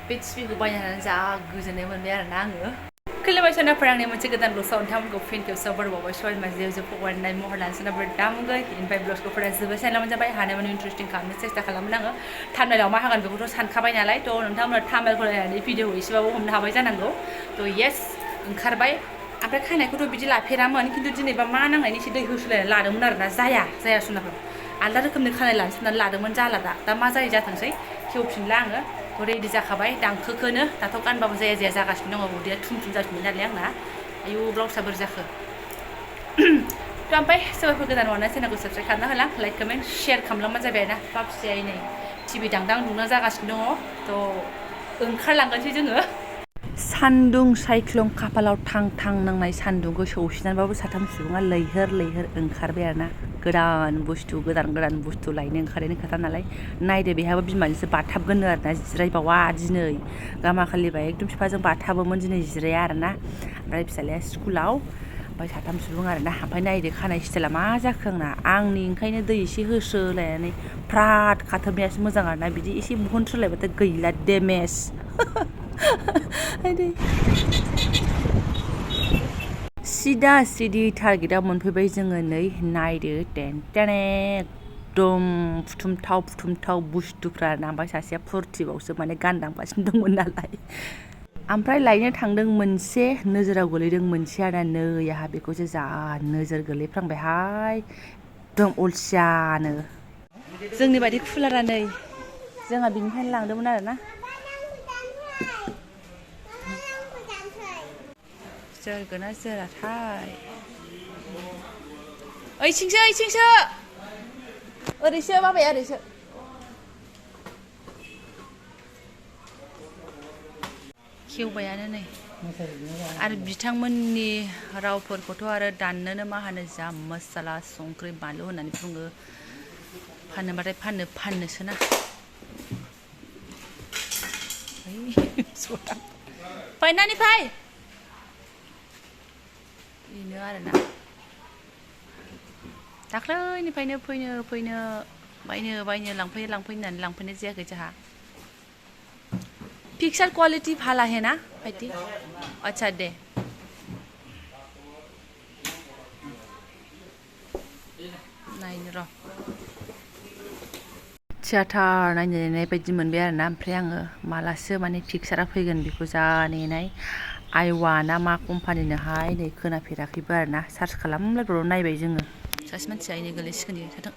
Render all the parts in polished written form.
बे टिभिखौ बायनानै जा गोजोननाय मोनबाय आरोना आङो खुलुमबाय सोनाफोर आंनि मोनसे गोदान ब्लगआव नोंथांमोनखौ फिन खेबसेयाव बरबावबाय सय माजे जों फगवारनाय महर लानो सोनाफोर दामगै इनिफ्राय ब्लगखौ फराय जोबोद साइनला मोनजाबाय हानायमानि इन्टारेस्टिं खालामनो सेस्था खालामोन आङो थामनेलाव मा हागोन बेखौथ' सानखाबाय नालाय थ' नोंथांमोना थामनेलखौ नायनानै भिडिअ एसेबाबो हमनो हाबाय जानांगौ थ' येस ओंखारबाय ओमफ्राय खानायखौथ' बिदि लाफेरामोन खिन्थु दिनैबा मा नांनायनि एसे दै होसुलायनानै लादोंमोन आरोना जाया सोनाफोर आलदा रोखोमनि खानाय लानो साननानै लादोंमोन जाला दा मा जायो जाथोंसै खेवफिनला आङो रेडि जाखाबाय दांखोखोनो दाथ' गानबाबो जाया जागासिनो दङ उदैया थुम जाफिनबाय नालाय आंना आयु ब्लाउसआ बोरै जाखो थ' ओमफ्राय सोरबाफोर गोदान हरनाय चेनेलखौ साबसक्राइब खालामना होलां लाइक कमेन्ट शेयार खालामलांबानो जाबाय ना बाबसियाय नै टिभि दांदां दुंना जागासिनो दङ थ' ओंखारलांगोनसै जोङो सान्दुं सायख्लुम खाफालाव थां नांनाय सान्दुंखौ सौसिनानैबाबो साथाम सुबुङा लैहोर ओंखारबाय आरोना गोदान बुस्थु लायनो ओंखारनायनि खोथा नालाय नायदो बेहाबो बिमानिसो बाथाबगोननो आरोना जिरायबावा दिनै गामाखालिबा एकदम बिफाजों बाथाबोमोन दिनै जिराया आरोना ओमफ्राय फिसालाया स्कुलाव ओमफ्राय साथाम सुबुं आरोना ओमफ्राय नायदो खानाय स्टाइला मा जाखो आंनि ओंखायनो दै एसे होस्रोलायनानै फ्राद खाथोबनायासो मोजां आरोना बिदि एसे बहनस्रोलायबाथाय गैला डेमेज सिदा सिदि टारगेटआव मोनफैबाय जोङो नै नायदो टेन एकदम फुथुमथाव बुस्थुफ्रा ओमफ्राय सासेया फुरथिबावसो माने गानदांगासिनो दंमोन नालाय ओमफ्राय लायनो थांदों मोनसे नोजोराव गोलैदों मोनसे आरो नै आंहा बेखौसो जा नोजोर गोलैफ्रांबायहाय एकदम अलसियानो जोंनि बायदि खुलारा नै जोंहा बिनिफ्रायनो लांदोंमोन आरोना जोरगोना जोराथाय ओइथिंसो ओरैसो बाबाया ओरैसो खेवबायानो नै आरो बिथांमोननि रावफोरखौथ' आरो दाननोनो मा होनो जा मसाला संख्रि बानलु होननानै बुङो फाननोबाथाय फाननोसोना फैनानै फै बेनो आरोना दाख्लैनिफ्रायनो फैनो बायनो लांफैनो होननानै लांफैनाय जायाखै जोंहा पिक्सार क्वालिटी भाला है ना भाईटी अच्छा दे नायनो र' थियाटार नायनाय बायदि मोनबाय आरोना ओमफ्राय आङो मालासो माने पिक्सारा फैगोन बेखौ जा नेनाय आइवा ना मा कम्पानिनोहाय नै खोनाफेराखैबो आरोना सार्च खालामलायब्र' नायबाय जोङो सासे मानसिया इनो गोलैसिगोन इयो थाथों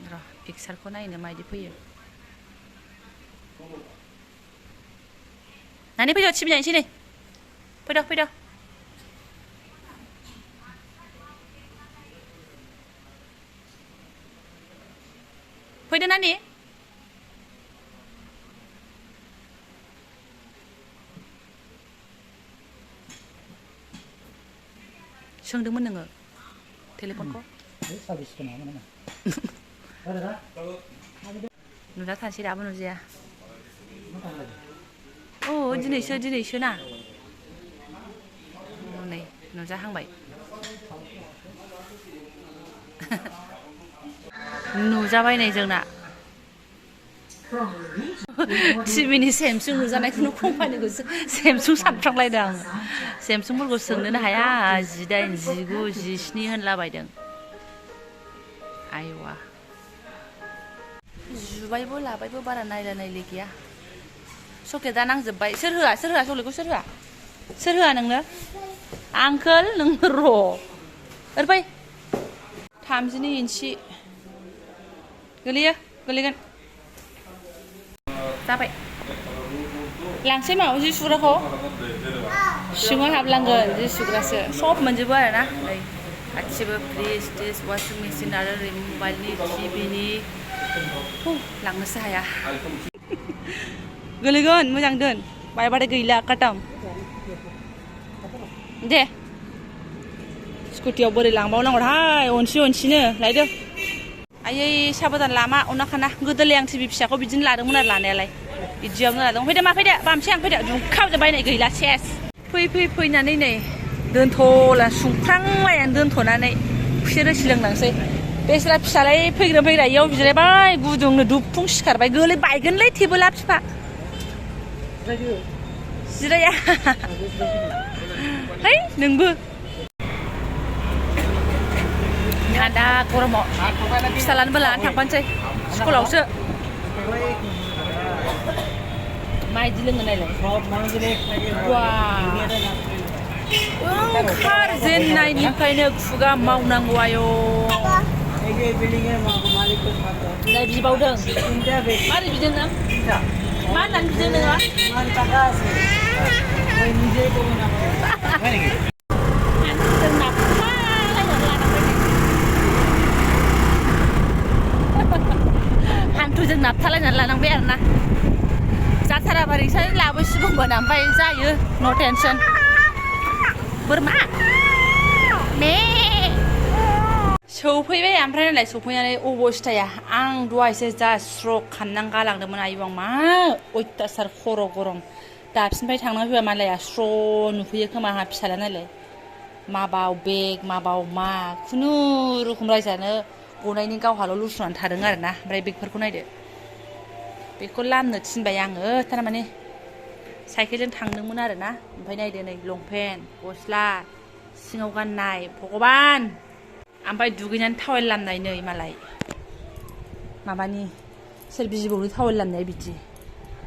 र' पिक्सारखौ नायनो माबायदि फैयो नानि फैद' टिभि नायनोसै नै फैद' फैदो नानि सोंदोंमोन नोङो टेलिफनखौ नुजा थानोसै दाबो नुजाया औ दिनैसो ना नै नुजाहांबाय नुजाबाय नै जोंना टिभिनि सेमसुं नुजानायखौनो कम्पानिखौ सेमसुं सानफ्रांलायदों आङो सेमसुंफोरखौ सोंनोनो हाया 18, 19, 17 होनलाबायदों आयवा जुबायबो लाबायबो बारा नायला गैया सकेटआ नांजोब्बाय सोर होआ सकेटखौ सोर होआ नोंनो आंकोल नों र' ओरैफाय 32 इन्सि गोलैगोन जाबाय लांसै माबा जि सुग्राखौ सिङाव हाबलांगोन जि सुग्रासो सब मोनजोबो आरोना नै गासिबो फ्रिज टिज वाशिं मेसिन आरो मबाइलनि टिभिनि लांनोसो हाया गोलैगोन मोजां दोन बायबाथाय गैला काटाम दे स्कुटियाव बोरै लांबावनांगौहाय अनसिनो लायदो आयै साबधान लामा अनाखाना गोदोलाय आं टिभि फिसाखौ बिदिनो लादोंमोन आरो लानायालाय बिदियावनो लादों फैदो बामसै आं फैदो दुंखावजोब्बाय नै गैला सेस फैनानै नै दोनथ'ला सुंख्रांलायनानै दोनथ'नानै खुसे रोसि लोंलांसै बेस्रा फिसालाय फैग्रा इयाव जिरायबाय गुदुंनो दुफुं सिखारबाय बायगोनलै टेबोला बिफा जिराया है नोंबो दा गरमाव फिसालानोबो लानानै थांफानोसै स्कुलावसो माबायदि लोङो नायलाय ओंखारजेननायनिफ्रायनो खुगा मावनांगौ आयौ जाय बिबावदों मारै बिदों नों मा होननानै बिदों नोङो हान्थुजों नाबथालायनानै लानांबाय आरोना जाथाराबा रिक्सा लाबोसिगौमोन ओमफ्राय जायो न' टेनसन बोरमा मे सौफैबाय ओमफ्राय नालाय सौफैनानै अबस्थाया आं दहायसो जा स्ट्रक खालामनानै गालांदोंमोन आयौ आं मा अयथासार खर' गरम दाबसिनिफ्राय थांना फैबा मालाया स्र' नुफैयो खोमा आंहा फिसाला नालाय माबाव बेग माबाव मा खुनुरुखुम रायजानो गनायनि गावहाल' लुसुनानै थादों आरोना ओमफ्राय बेगफोरखौ नायदो बेखौ लामनो थिनबाय आङो थारमाने साइकेलजों थांदोंमोन आरोना ओमफ्राय नायदो नै लंपेन्ट गस्ला सिङाव गाननाय भगबान ओमफ्राय दुगैनानै टावेल लामनाय नै मालाय माबानि सोर बिबौनि टावेल लामनाय बिदि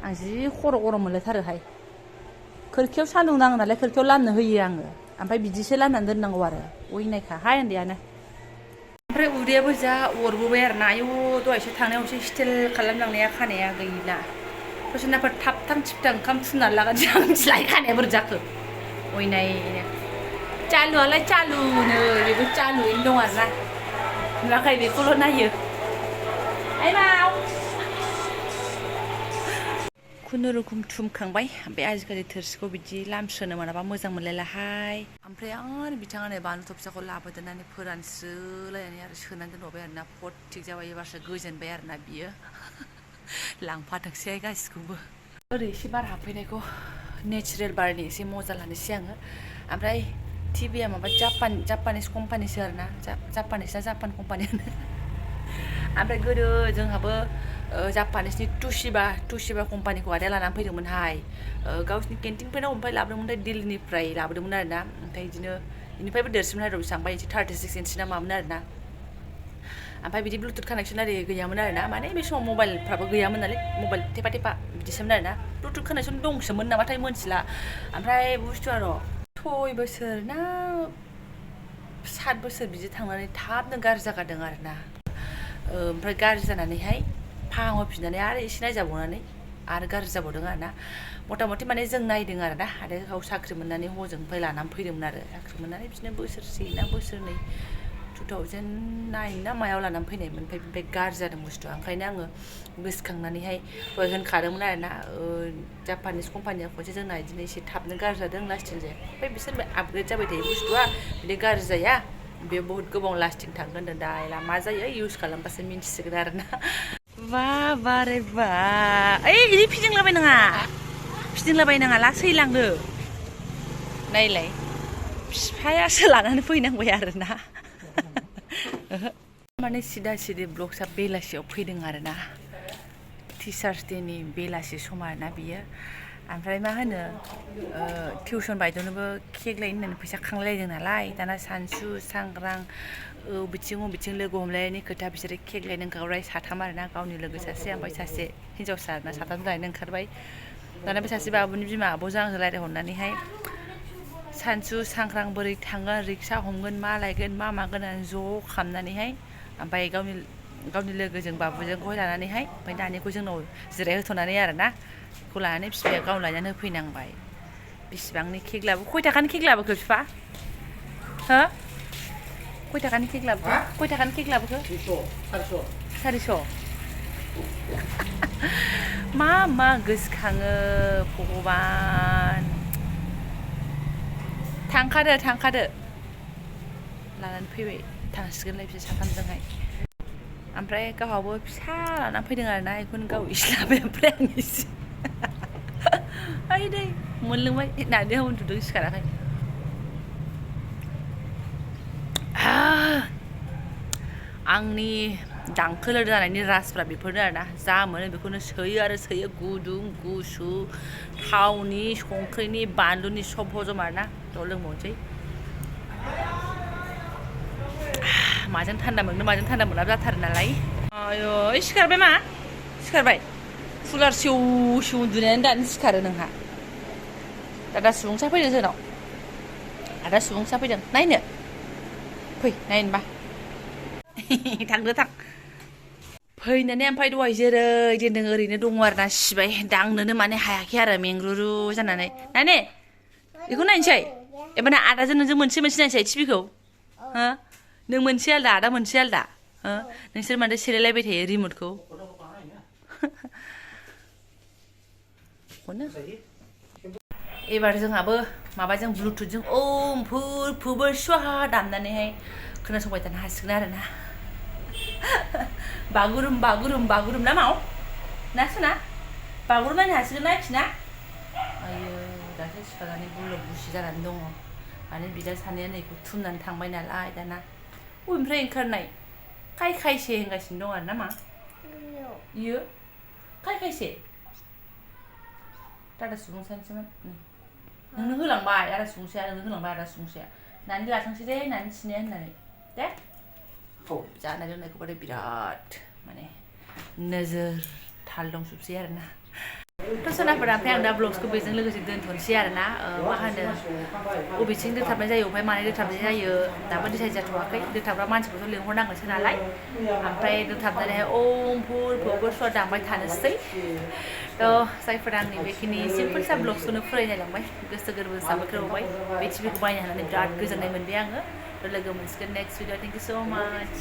आं जि खर' गरम मोनलायथारोहाय खोरखियाव सान्दुं नाङो नालाय खोरखियाव लामनो होयो आङो ओमफ्राय बिदिसो लामनानै दोननांगौ आरो अयनायखाहाय उन्दैयानो ओमफ्राय उदैयाबो जा अरबोबाय आरोना आयौ दहायसो थांनायावसो स्टिल खालामलांनाया खानाया गैला दसेनाफोर थाबथां थिबथां ओंखाम फुननानै लागानोसै आं मिथिलाय खानाया बोरै जाखो अयनायनो चालुआलाय चालुनो बेबो चालुयैनो दं आरोना नुवाखै बेखौल' नायो आइमाव खुनुरुखुम थुमखांबाय ओमफ्राय आजिखालि थोरसिखौ बिदि लामस्रोनो मोनाबा मोजां मोनलायलाहाय ओमफ्राय आरो बिथाङा नै बानलु थफसाखौ लाबोदेरनानै फोरानस्रोलायनानै आरो सोनानै दोनबावबाय आरोना फट थिग जाबाय एबारसो गोजोनबाय आरोना बियो लांफाथोंसै गासिखौबो ओरै एसे बार हाबफैनायखौ नेचारेल बारनि एसे मजा लानोसै आङो ओमफ्राय टिभिया माबा जापानिस कम्पानिसो आरोना जापानिस ना जापान कम्पानि होनो ओमफ्राय गोदो जोंहाबो जापानिसनि टुशिबा कम्पानिखौ आदाया लानानै फैदोंमोनहाय गावसिनि केन्टिननिफ्राय ओमफ्राय लाबोदोंमोन दिल्लीनिफ्राय लाबोदोंमोन आरोना ओमफ्राय बिदिनो बेनिफ्रायबो देरसिनमोन आरो बेसेबांबा एसे 36 इन्सि ना मामोन आरोना ओमफ्राय बिदि ब्लुटुथ कानेक्सन आरि गैयामोन आरोना माने बे समाव मबाइलफ्राबो गैयामोन नालाय मबाइल थेफा बिदिसोमोन आरोना ब्लुटुथ कानेक्सन दंसोमोन नामाथाय मोनथिला ओमफ्राय बुस्थुआ र' 6 बोसोर ना 7 बोसोर बिदि थांनानै थाबनो गाज्रि जागारदों आरोना ओमफ्राय गाज्रि जानानैहाय फाहामहोफिननानै आरो एसे नायजाबावनानै आरो गाज्रि जाबावदों आरोना मथा मथि माने जों नायदों आरोना आरो गाव साख्रि मोननानै हजोंनिफ्राय लानानै फैदोंमोन आरो साख्रि मोननानै बिदिनो बोसोरसे ना बोसोरनै 2009 ना मायाव लानानै फैनायमोन ओमफ्राय गाज्रि जादों बुस्थुआ ओंखायनो आङो गोसोखांनानैहाय दहाय होनखादोंमोन आरोना जापानिस कम्पानिया खनसे जोंना बिदिनो एसे थाबनो गाज्रि जादों लास्टिं जाया ओमफ्राय बिसोर आपग्रेड जाबाय थायो बुस्थुआ बिदि गाज्रि जाया बे बहुत गोबाव लास्टिं थांगोन होनदों दा मा जायो इउज खालामबासो मिन्थिसिगोन आरोना बा रे बा ओइ बिदि फिदिंलाबायनाङा लासै लांदो नायलाय बिफायासो लानानै फैनांबाय आरोना माने सिदा सिदि ब्लगसा बेलासियाव फैदों आरोना टिचार्स डेनि बेलासि सम आरोना बियो ओमफ्राय मा होनो टिउसन बायद'नोबो केक लायनो होननानै फैसा खांलायलायदों नालाय दाना सानसु सांग्रां बिथिं लोगो हमलायनायनि खोथा बिसोरो केक लायनो ओंखारबाय साथाम आरोना गावनि लोगो सासे ओमफ्राय सासे हिन्जावसा आरोना साथाम लायनो ओंखारबाय दाना बे सासे बाबुनि बिमा आब'जों आंजों रायज्लायहरनानैहाय सानसु सांग्रां बोरै थांगोन रिक्सा हमगोन मा लायगोन मा मागोन होननानै ज' खालामनानैहाय ओमफ्राय गावनि लोगोजों बाबुजोंखौहाय लानानैहाय ओमफ्राय दानिखौ जोंनाव जिरायहोथ'नानै आरोना बेखौ लानानै बिफाया गाव लायनानै होफैनांबाय बेसेबांनि केक लाबो खय थाखानि केक लाबोखो बिफा हो खय थाखानि केक लाबोखो 400 मा गोसोखाङो भगबान थांखादो लानानै फैबाय थांसिगोनलाय बिसोर साथामजोंहाय ओमफ्राय गावहाबो फिसा लानानै फैदों आरोना बेखौनो गाव इसे लाबाय ओमफ्राय आं इसे दै मोनलोंबाय नानिया उन्दुदों सिखाराखै आंनि दांखोल जानायनि रासफ्रा बेफोरनो आरोना जा मोनो बेखौनो सोयो आरो सोयो गुदुं गुसु थावनि संख्रिनि बानलुनि सब हजम आरोना थ' लोंबावनोसै माजों थान्दा मोनो माजों थान्दा मोना जाथारो नालाय आयौ सिखारबाय मा सिखारबाय कुलार सिउ सिउ उन्दुनायानो दानो सिखारो नोंहा दादा सुबुंसा फैदों जोंनाव आदा सुबुंसा फैदों नायनो फै नायनोबा थांदो थां फैनानै ओमफ्राय दहाय जेरै दोनदों ओरैनो दङ आरोना सिबाय दांनोनो माने हायाखै आरो मेंरुरु जानानै नायने बेखौ नायनोसै एबार आदाजों नोंजों मोनसे मोनसे नायनोसै टिभिखौ हो नों मोनसे आलदा आदा मोनसे आलदा हो नोंसोर माथो सेलायलायबाय थायो रिमटखौ एबार जोंहाबो माबाजों ब्लुटुथजों ओम फुर फुबोर स्वाहा दामनानैहाय खोनासंबाय थानो हासिगोन आरोना बागुरुम बागुरुम बागुरुम ना माव ना सोना बागुरुम नायनो हासिगोन ना आरोखि ना आयो दासो सिखारनानै बुलुब बुसि जानानै दङ माने बिदा सानैया नैखौ थुमनानै थांबाय नालाय दाना बबेनिफ्राय ओंखारनाय खाय खायसे होनगासिनो दं आरो ना मा इयो खाय खायसे दादा सुबुंसानिसोमोन नोंनो होलांबाय आदा सुबुंसाया नोंनो होलांबाय आदा सुबुंसाया नानि लाथोंसै दे नानि थिनाया होननानै दे जानाय लोंनायखौबाथाय बिराद माने नोजोर थाल दंजोबसै आरोना थ' सोनाफोरा ओमफ्राय आं दा ब्लग्सखौ बेजों लोगोसे दोनथ'नोसै आरोना मा होनो बबेथिं दोथाबनाय जायो ओमफ्राय माने दोथाबनाय जायो दाबो डिसाइड जाथ'वाखै दोथाबग्रा मानसिखौथ' लिंहरनांगोनसो नालाय ओमफ्राय दोथाबनानैहाय ओम फुर फुर स्वर दामबाय थानोसै थ' जायफोरा आंनि बेखिनि सिम्पोल सा ब्लग्सखौनो फरायनायलांबाय गोसो गोरबो साबायखर बावबाय बे टिभिखौ बायनो हानानै बिराद गोजोननाय मोनबाय आङो थ' लोगो मोनसिगोन नेक्स्ट भिडिअ थेंक इउ स' माच